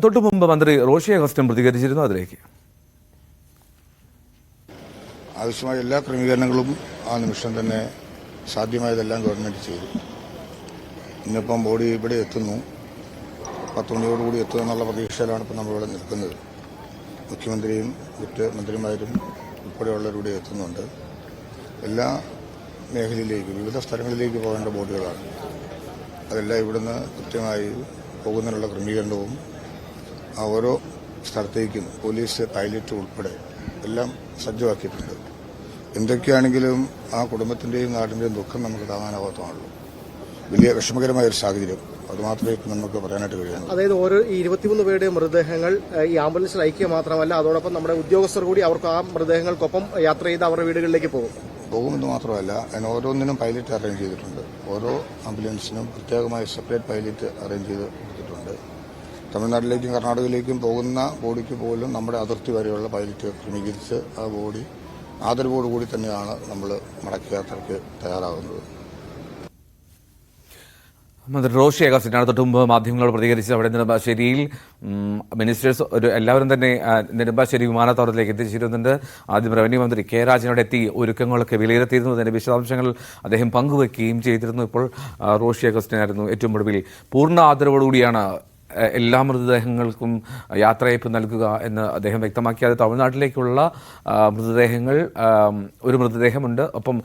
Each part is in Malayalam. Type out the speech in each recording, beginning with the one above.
തൊട്ടു മുമ്പ് മന്ത്രി റോഷി അഗസ്റ്റിൻ പ്രതികരിച്ചിരുന്നു. അതിലേക്ക് ആവശ്യമായ എല്ലാ ക്രമീകരണങ്ങളും ആ നിമിഷം തന്നെ സാധ്യമായതെല്ലാം ഗവൺമെന്റ് ചെയ്തു. ഇന്നിപ്പം ബോഡി ഇവിടെ എത്തുന്നു, 10 മണിയോടുകൂടി എത്തുമെന്നുള്ള പ്രതീക്ഷയിലാണ് ഇപ്പം നമ്മളിവിടെ നിൽക്കുന്നത്. മുഖ്യമന്ത്രിയും മറ്റ് മന്ത്രിമാരും ഉൾപ്പെടെയുള്ളവരിവിടെ എത്തുന്നുണ്ട്. എല്ലാ മേഖലയിലേക്ക്, വിവിധ സ്ഥലങ്ങളിലേക്ക് പോകേണ്ട ബോഡികളാണ്. അതെല്ലാം ഇവിടുന്ന് കൃത്യമായി പോകുന്നതിനുള്ള ക്രമീകരണവും ഓരോ സ്ഥലത്തേക്കും പോലീസ് പൈലറ്റ് ഉൾപ്പെടെ എല്ലാം സജ്ജമാക്കിയിട്ടുണ്ട്. എന്തൊക്കെയാണെങ്കിലും ആ കുടുംബത്തിന്റെയും നാടിന്റെയും ദുഃഖം നമുക്ക് താങ്ങാനാവാത്തതാണല്ലോ. വലിയ വിഷമകരമായ ഒരു സാഹചര്യം, അതുമാത്രമേ ഇപ്പം നമുക്ക് പറയാനായിട്ട് കഴിയുള്ളൂ. അതായത് ഓരോ 23 പേരുടെ മൃതദേഹങ്ങൾ ഈ ആംബുലൻസിൽ അയക്കുക മാത്രമല്ല, അതോടൊപ്പം നമ്മുടെ ഉദ്യോഗസ്ഥർ കൂടി അവർക്ക് ആ മൃതദേഹങ്ങൾക്കൊപ്പം യാത്ര ചെയ്ത് അവരുടെ വീടുകളിലേക്ക് പോകുമെന്ന് മാത്രമല്ല, അതിന് ഓരോന്നിനും പൈലറ്റ് അറേഞ്ച് ചെയ്തിട്ടുണ്ട്. ഓരോ ആംബുലൻസിനും പ്രത്യേകമായി സെപ്പറേറ്റ് പൈലറ്റ് അറേഞ്ച് ചെയ്ത് കൊടുത്തിട്ടുണ്ട്. തമിഴ്നാട്ടിലേക്കും കർണാടകയിലേക്കും പോകുന്ന ബോഡിക്ക് പോലും നമ്മുടെ അതിർത്തി വരെയുള്ള പൈലറ്റ് ക്രമീകരിച്ച് ആ ബോഡി ആദരവോടുകൂടി തന്നെയാണ് നമ്മൾ മടക്ക യാത്രയ്ക്ക് തയ്യാറാകുന്നത്. മന്ത്രി റോഷി അഗസ്റ്റിനാണ് തൊട്ട് മുമ്പ് മാധ്യമങ്ങളോട് പ്രതികരിച്ചത്. അവിടെ നെടുമ്പാശ്ശേരിയിൽ മിനിസ്റ്റേഴ്സ് എല്ലാവരും തന്നെ നെടുമ്പാശ്ശേരി വിമാനത്താവളത്തിലേക്ക് എത്തിച്ചേരുന്നുണ്ട്. ആദ്യം റവന്യൂ മന്ത്രി കെ രാജൻ അവിടെ എത്തി ഒരുക്കങ്ങളൊക്കെ വിലയിരുത്തിയിരുന്നു. അതിന്റെ വിശദാംശങ്ങൾ അദ്ദേഹം പങ്കുവയ്ക്കുകയും ചെയ്തിരുന്നു. ഇപ്പോൾ റോഷി അഗസ്റ്റിനായിരുന്നു ഏറ്റവും ഒടുവിൽ പൂർണ്ണ ആദരവോടുകൂടിയാണ് എല്ലാ മൃതദേഹങ്ങൾക്കും യാത്രയയപ്പ് നൽകുക എന്ന് അദ്ദേഹം വ്യക്തമാക്കി. അത് തമിഴ്നാട്ടിലേക്കുള്ള മൃതദേഹങ്ങൾ, ഒരു മൃതദേഹമുണ്ട്, ഒപ്പം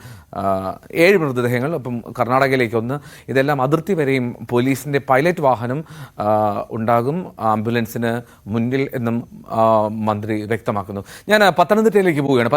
7 മൃതദേഹങ്ങൾ, ഒപ്പം കർണാടകയിലേക്ക് 1. ഇതെല്ലാം അതിർത്തി വരെയും പോലീസിന്റെ പൈലറ്റ് വാഹനം ഉണ്ടാകും ആംബുലൻസിന് മുന്നിൽ എന്നും മന്ത്രി വ്യക്തമാക്കുന്നു. ഞാൻ പത്തനംതിട്ടയിലേക്ക് പോവുകയാണ്.